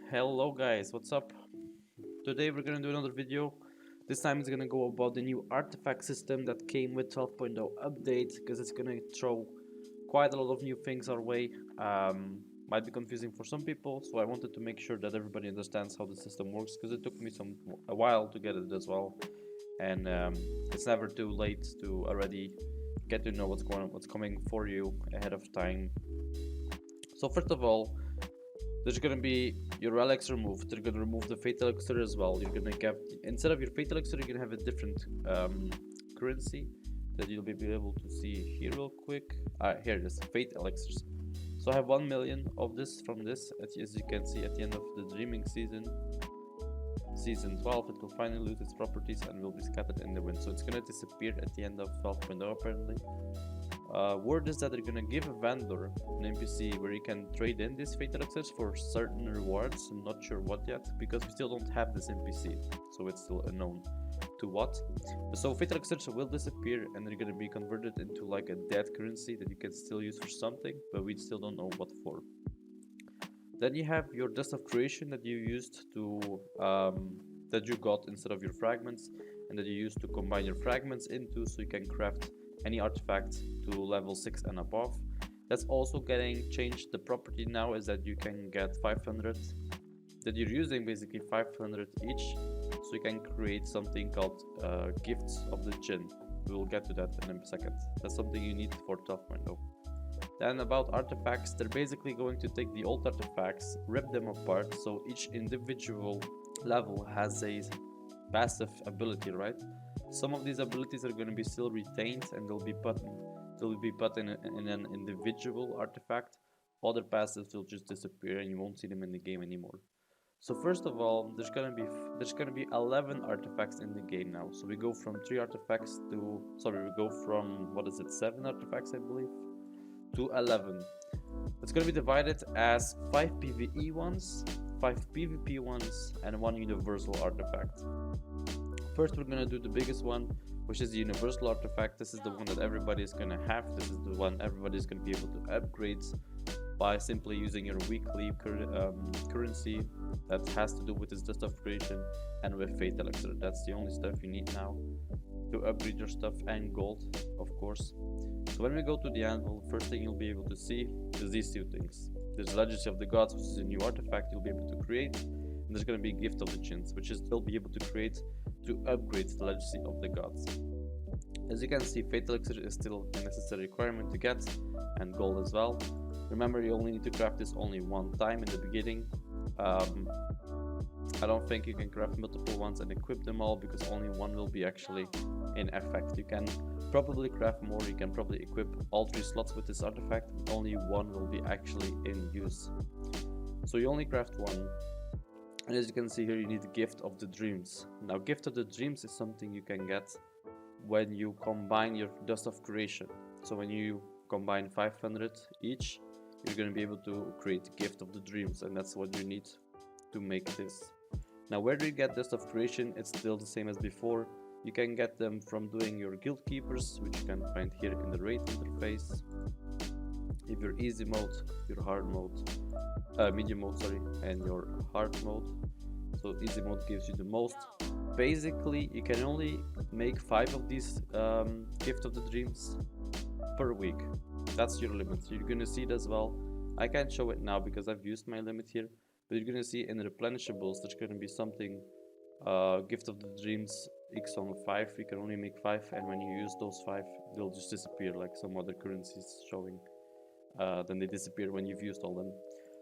Hello guys, what's up? Today we're gonna do another video. This time it's gonna go about the new artifact system that came with 12.0 update, because it's gonna throw quite a lot of new things our way. Might be confusing for some people, so I wanted to make sure that everybody understands how the system works, because it took me a while to get it as well, and it's never too late to already get to know what's coming for you ahead of time. So first of all, there's gonna be your relics removed. They're gonna remove the Fate Elixir as well. You're gonna get, instead of your Fate Elixir, you're gonna have a different currency that you'll be able to see here real quick. Here it is, Fate Elixirs. So I have 1 million of this from this, as you can see at the end of the Dreaming season. Season 12, it will finally lose its properties and will be scattered in the wind. So it's gonna disappear at the end of 12.0 apparently. Word is that they're gonna give a vendor an NPC where you can trade in these Fate Elixirs for certain rewards. I'm not sure what yet, because we still don't have this NPC, so it's still unknown to what. So Fate Elixirs will disappear and they're gonna be converted into like a dead currency that you can still use for something, but we still don't know what for. Then you have your Dust of Creation that you used to that you got instead of your fragments, and that you used to combine your fragments into, so you can craft any artifact to level 6 and above. That's also getting changed. The property now is that you can get 500, that you're using basically 500 each, so you can create something called Gifts of the Jinn. We will get to that in a second. That's something you need for 12.0. Then about artifacts, they're basically going to take the old artifacts, rip them apart, so each individual level has a passive ability, right? Some of these abilities are going to be still retained and they'll be put in an individual artifact. Other passives will just disappear and you won't see them in the game anymore. So first of all, there's gonna be 11 artifacts in the game now. So we go from 3 artifacts to, sorry, we go from, what is it, 7 artifacts I believe, to 11. It's gonna be divided as 5 PvE ones, 5 PvP ones, and 1 universal artifact. First we're gonna do the biggest one, which is the universal artifact. This is the one that everybody is gonna have. This is the one everybody is gonna be able to upgrade by simply using your weekly currency that has to do with this Dust of Creation and with Fate Elixir. That's the only stuff you need now to upgrade your stuff, and gold, of course. So when we go to the anvil, first thing you'll be able to see is these 2 things. There's Legacy of the Gods, which is a new artifact you'll be able to create, and there's going to be Gift of the Jinns, which is you'll be able to create to upgrade the Legacy of the Gods. As you can see, Fate Elixir is still a necessary requirement to get, and gold as well. Remember, you only need to craft this only 1 time in the beginning. I don't think you can craft multiple ones and equip them all, because only 1 will be actually in effect. You can probably craft more, you can probably equip all 3 slots with this artifact, but only 1 will be actually in use. So you only craft 1. And as you can see here, you need the Gift of the Dreams. Now, Gift of the Dreams is something you can get when you combine your Dust of Creation. So when you combine 500 each, you're going to be able to create Gift of the Dreams, and that's what you need to make this. Now, where do you get Dust of Creation? It's still the same as before. You can get them from doing your Guild Keepers, which you can find here in the raid interface. If your easy mode, your hard mode, medium mode, sorry, and your hard mode. So easy mode gives you the most. Basically, you can only make 5 of these Gift of the Dreams per week. That's your limit. You're gonna see it as well. I can't show it now because I've used my limit here, but you're gonna see in the replenishables there's gonna be something Gift of the Dreams X on 5. You can only make 5, and when you use those 5, they'll just disappear like some other currencies showing. Then they disappear when you've used all them.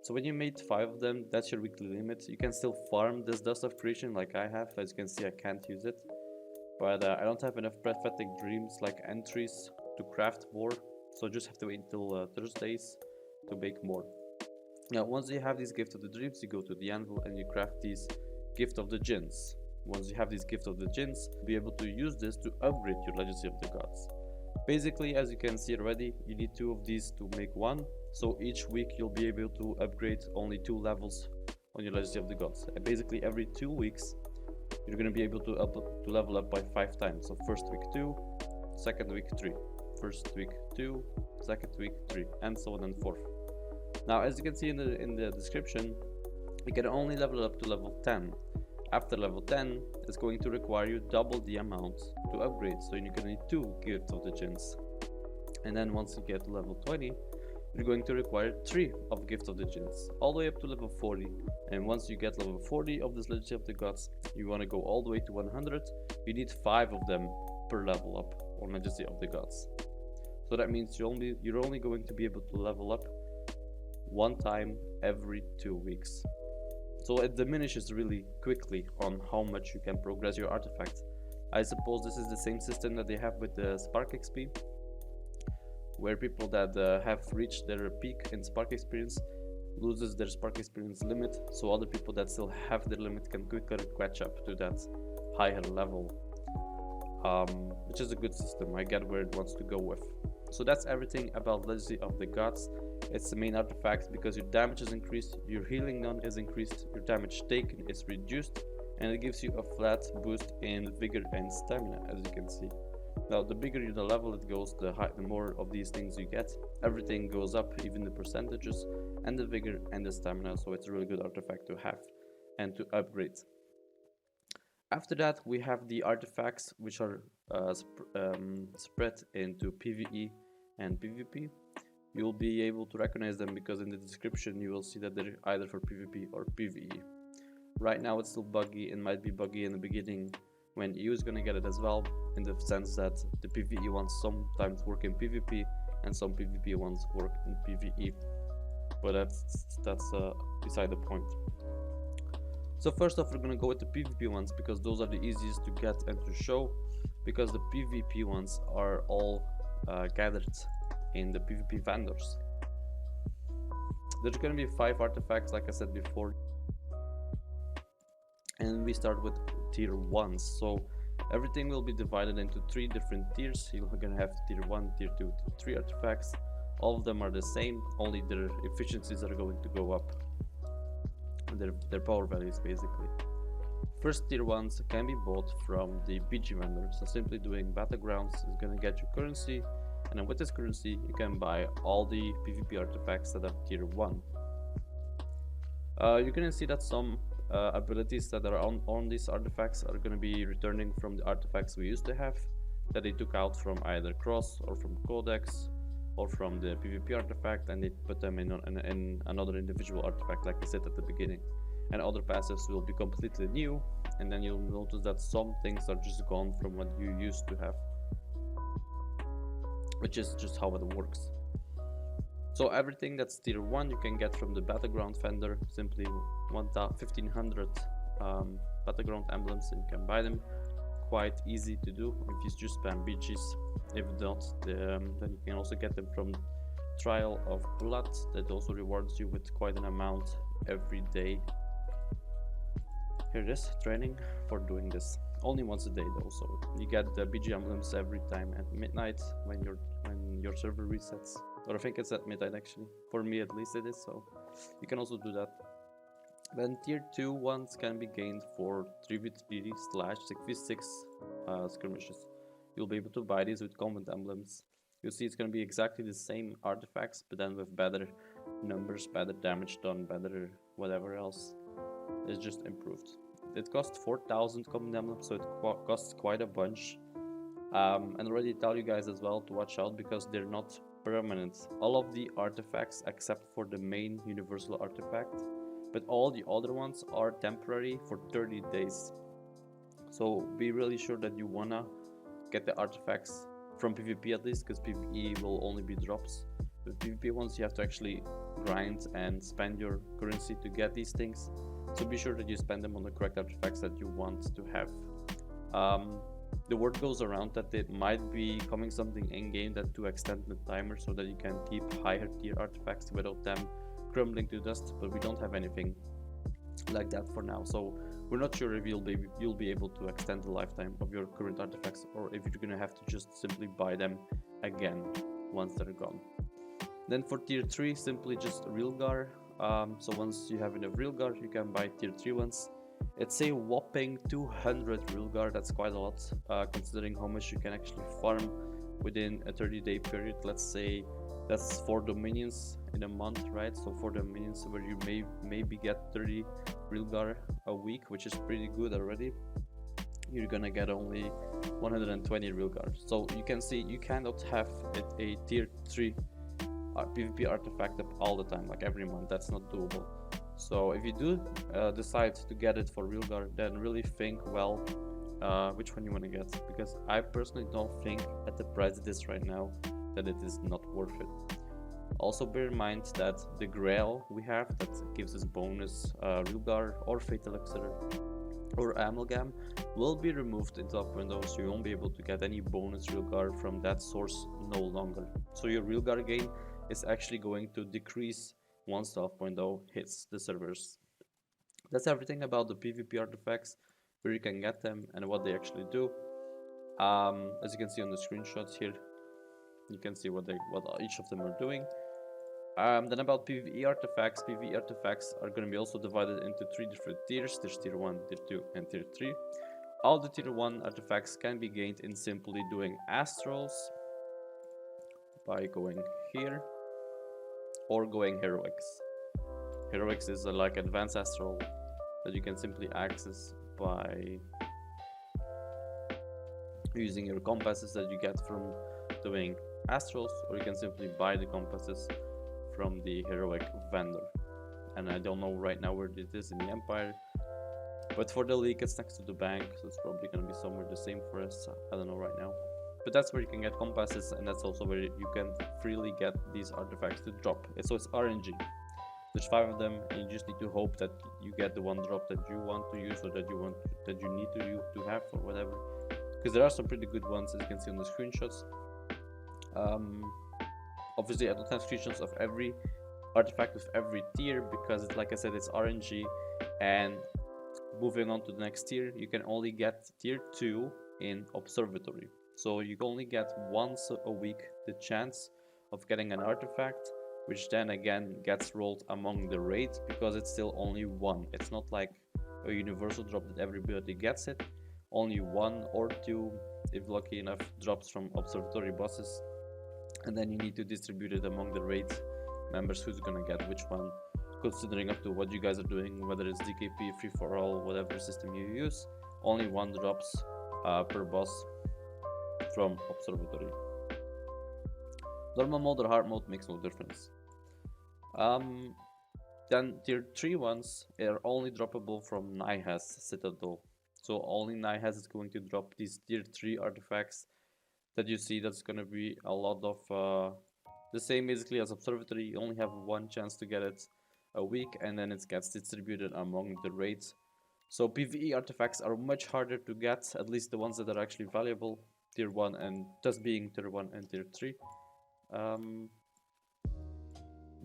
So when you made 5 of them, that's your weekly limit. You can still farm this Dust of Creation like I have. As you can see, I can't use it, but I don't have enough prophetic dreams like entries to craft more, so I just have to wait until Thursdays to make more. Now, once you have these Gift of the Dreams, you go to the anvil and you craft these Gift of the Jinns. Once you have these Gift of the Jinns, you'll be able to use this to upgrade your Legacy of the Gods. Basically, as you can see already, you need 2 of these to make 1. So each week you'll be able to upgrade only 2 levels on your Legacy of the Gods. And basically every 2 weeks you're going to be able to level up by 5 times. So first week 2, second week 3. first week 2, second week 3, and so on and forth. Now, as you can see in the description, you can only level up to level 10. After level 10, it's going to require you double the amount to upgrade, so you're gonna need 2 Gift of the Jinns. And then once you get to level 20, you're going to require 3 of Gift of the Jinns, all the way up to level 40. And once you get level 40 of this Legacy of the Gods, you want to go all the way to 100, you need 5 of them per level up on Legacy of the Gods. So that means you're only going to be able to level up 1 time every 2 weeks. So it diminishes really quickly on how much you can progress your artifact. I suppose this is the same system that they have with the Spark XP, where people that have reached their peak in Spark Experience loses their Spark Experience limit, so other people that still have their limit can quicker catch up to that higher level, which is a good system. I get where it wants to go with. So that's everything about Legacy of the Gods. It's the main artifact because your damage is increased, your healing none is increased, your damage taken is reduced, and it gives you a flat boost in vigor and stamina, as you can see. Now, the bigger the level it goes, the more of these things you get. Everything goes up, even the percentages, and the vigor and the stamina, so it's a really good artifact to have and to upgrade. After that, we have the artifacts which are spread into PvE and PvP. You'll be able to recognize them because in the description you will see that they're either for PvP or PvE. Right now it's still buggy and might be buggy in the beginning when EU is gonna get it as well, in the sense that the PvE ones sometimes work in PvP and some PvP ones work in PvE. But that's beside the point. So first off, we're gonna go with the PvP ones because those are the easiest to get and to show, because the PvP ones are all gathered in the PvP vendors. There's gonna be 5 artifacts, like I said before, and we start with tier 1s. So everything will be divided into 3 different tiers. You're gonna have tier 1, tier 2, tier 3 artifacts. All of them are the same, only their efficiencies are going to go up, their power values basically. First tier 1s can be bought from the BG vendor, so simply doing battlegrounds is gonna get you currency, and then with this currency you can buy all the PvP artifacts that are tier 1. You're gonna see that some abilities that are on these artifacts are gonna be returning from the artifacts we used to have, that they took out from either Cross or from Codex or from the PvP artifact, and they put them in another individual artifact, like I said at the beginning. And other passives will be completely new, and then you'll notice that some things are just gone from what you used to have, which is just how it works. So everything that's tier 1 you can get from the battleground vendor, simply 1500 battleground emblems, and you can buy them. Quite easy to do if you just spam BGs. If not, then you can also get them from Trial of Blood, that also rewards you with quite an amount every day. Here it is, training for doing this. Only once a day though, so you get the BG emblems every time at midnight when your server resets. Or I think it's at midnight actually. For me at least it is, so you can also do that. Then tier 2 ones can be gained for 3v3/6v6 skirmishes. You'll be able to buy these with combat emblems. You'll see it's going to be exactly the same artifacts, but then with better numbers, better damage done, better whatever else. It's just improved. It costs 4,000 combat emblems, so it costs quite a bunch. And already tell you guys as well to watch out because they're not permanent. All of the artifacts except for the main universal artifact, but all the other ones are temporary for 30 days. So be really sure that you wanna get the artifacts from PvP at least, because PvE will only be drops. With PvP ones you have to actually grind and spend your currency to get these things. So be sure that you spend them on the correct artifacts that you want to have. The word goes around that it might be coming something in-game that to extend the timer so that you can keep higher tier artifacts without them crumbling to dust, but we don't have anything like that for now, so we're not sure if you'll be able to extend the lifetime of your current artifacts, or if you're gonna have to just simply buy them again once they're gone. Then for tier 3, simply just Realgar. So once you have enough Realgar, you can buy tier 3 ones. It's a whopping 200 Realgar. That's quite a lot, considering how much you can actually farm within a 30-day period. Let's say that's 4 dominions in a month, right? So 4 dominions where you maybe get 30 Realgar a week, which is pretty good already. You're gonna get only 120 Realgar. So you can see you cannot have a tier 3 PvP artifact up all the time, like every month. That's not doable. So if you do decide to get it for Realgar, then really think well which one you want to get, because I personally don't think at the price it is right now that it is not worth it. Also bear in mind that the Grail we have that gives us bonus Realgar or Fate Elixir or Amalgam will be removed in 12.0, so you won't be able to get any bonus Realgar from that source no longer. So your Realgar gain is actually going to decrease once 12.0 hits the servers. That's everything about the PvP artifacts, where you can get them and what they actually do. As you can see on the screenshots here, you can see what each of them are doing. Then about PvE artifacts are going to be also divided into 3 different tiers. There's tier 1, tier 2 and tier 3. All the tier 1 artifacts can be gained in simply doing astrals by going here or going heroics. Heroics is like advanced astral that you can simply access by using your compasses that you get from doing astrals, or you can simply buy the compasses from the heroic vendor. And I don't know right now where it is in the Empire, but for the league it's next to the bank, so it's probably going to be somewhere the same for us. I don't know right now, but that's where you can get compasses, and that's also where you can freely get these artifacts to drop. So it's RNG. There's 5 of them, and you just need to hope that you get the one drop that you want to use, or that you need to have, or whatever. Because there are some pretty good ones, as you can see on the screenshots. Obviously, I don't have screenshots of every artifact with every tier, because it's, like I said, it's RNG. And moving on to the next tier, you can only get tier 2 in Observatory. So you only get once a week the chance of getting an artifact, which then again gets rolled among the raids, because it's still only 1. It's not like a universal drop that everybody gets it. Only 1 or 2, if lucky enough, drops from Observatory bosses, and then you need to distribute it among the raid members who's gonna get which one, considering up to what you guys are doing, whether it's DKP, free for all, whatever system you use. Only 1 drops per boss from Observatory. Normal mode or hard mode makes no difference. Then tier 3 ones are only droppable from Nihas Citadel. So only Nihas is going to drop these tier 3 artifacts that you see. That's going to be a lot of the same basically as Observatory. You only have 1 chance to get it a week, and then it gets distributed among the raids. So PvE artifacts are much harder to get, at least the ones that are actually valuable. Tier 1 and just being tier 1 and tier 3.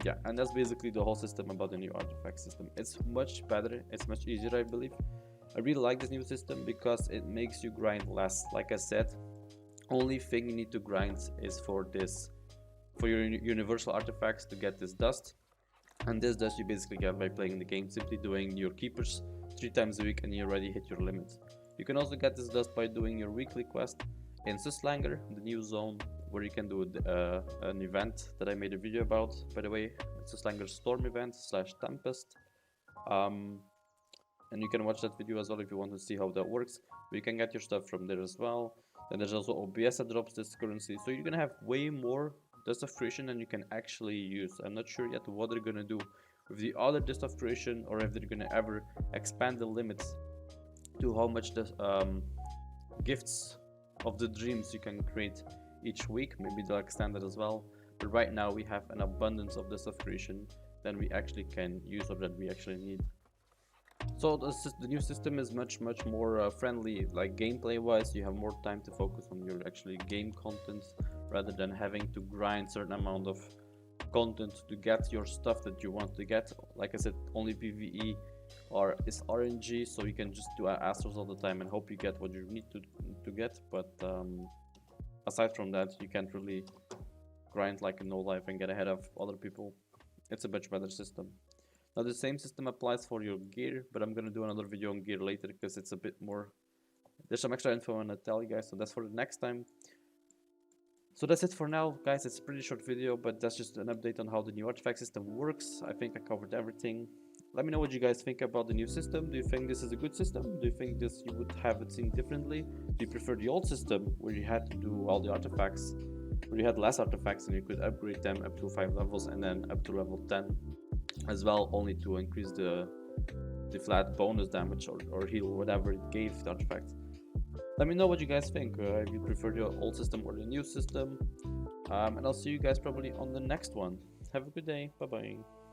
Yeah, and that's basically the whole system about the new artifact system. It's much better, it's much easier, I believe. I really like this new system because it makes you grind less. Like I said, only thing you need to grind is for your universal artifacts to get this dust. And this dust you basically get by playing the game, simply doing your keepers 3 times a week, and you already hit your limit. You can also get this dust by doing your weekly quest in Suslanger, the new zone, where you can do an event that I made a video about, by the way. It's Suslanger Storm event / Tempest. And you can watch that video as well if you want to see how that works. But you can get your stuff from there as well. Then there's also OBS that drops this currency. So you're gonna have way more dust of creation than you can actually use. I'm not sure yet what they're gonna do with the other dust of creation, or if they're gonna ever expand the limits to how much the gifts of the dreams you can create each week. Maybe they'll extend that as well. But right now we have an abundance of dust of creation than we actually can use, or that we actually need. So the new system is much more friendly, like gameplay wise. You have more time to focus on your actually game content, rather than having to grind certain amount of content to get your stuff that you want to get. Like I said, only PvE is RNG, so you can just do astrals all the time and hope you get what you need to get. But aside from that, you can't really grind like a no life and get ahead of other people. It's a much better system. Now the same system applies for your gear, but I'm gonna do another video on gear later, because it's a bit more, there's some extra info I want to tell you guys, so that's for the next time. So that's it for now, guys. It's a pretty short video, but that's just an update on how the new artifact system works. I think I covered everything. Let me know what you guys think about the new system. Do you think this is a good system? Do you think this you would have it seen differently? Do you prefer the old system where you had to do all the artifacts, where you had less artifacts and you could upgrade them up to 5 levels and then up to level 10 as well, only to increase the flat bonus damage or heal, whatever it gave the artifact? Let me know what you guys think. If you prefer the old system or the new system. And I'll see you guys probably on the next one. Have a good day. Bye bye.